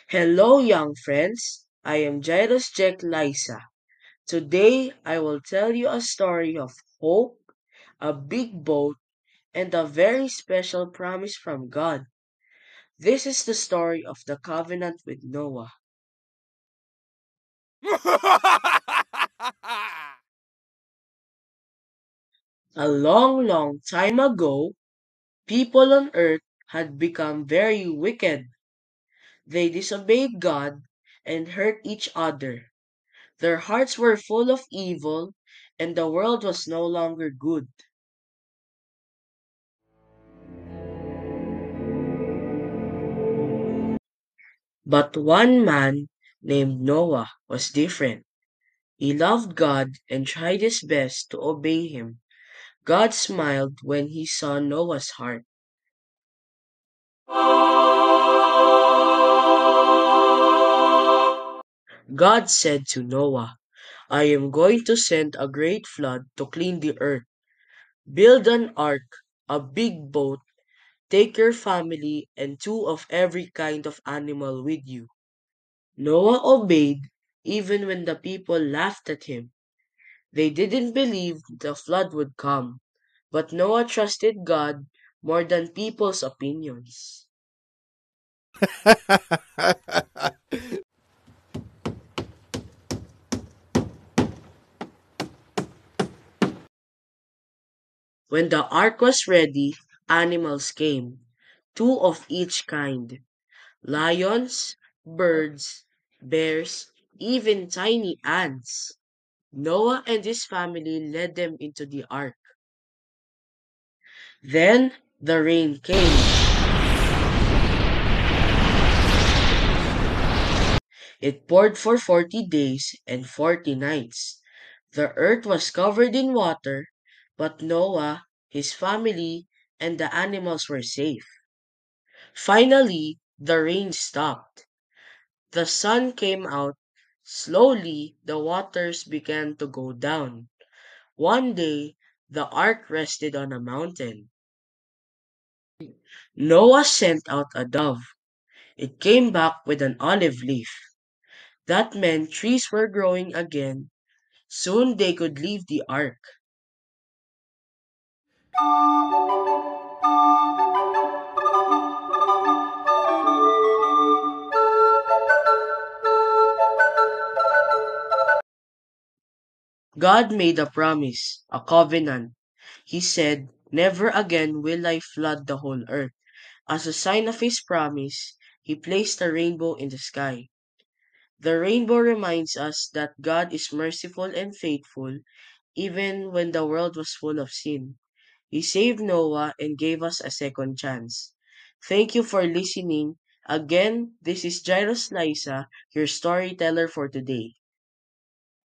Hello, young friends. I am Jairus Jack Liza. Today, I will tell you a story of hope, a big boat, and a very special promise from God. This is the story of the covenant with Noah. A long, long time ago, people on earth had become very wicked. They disobeyed God and hurt each other. Their hearts were full of evil, and the world was no longer good. But one man named Noah was different. He loved God and tried his best to obey him. God smiled when he saw Noah's heart. God said to Noah, I am going to send a great flood to clean the earth. Build an ark, a big boat, take your family and two of every kind of animal with you. Noah obeyed even when the people laughed at him. They didn't believe the flood would come, but Noah trusted God more than people's opinions. When the ark was ready, animals came, two of each kind: lions, birds, bears, even tiny ants. Noah and his family led them into the ark. Then the rain came. It poured for 40 days and 40 nights. The earth was covered in water, but Noah, his family, and the animals were safe. Finally, the rain stopped. The sun came out. Slowly, the waters began to go down. One day, the ark rested on a mountain. Noah sent out a dove. It came back with an olive leaf. That meant trees were growing again. Soon they could leave the ark. God made a promise, a covenant. He said, never again will I flood the whole earth. As a sign of his promise, he placed a rainbow in the sky. The rainbow reminds us that God is merciful and faithful, even when the world was full of sin. He saved Noah and gave us a second chance. Thank you for listening. Again, this is Jairus Liza, your storyteller for today.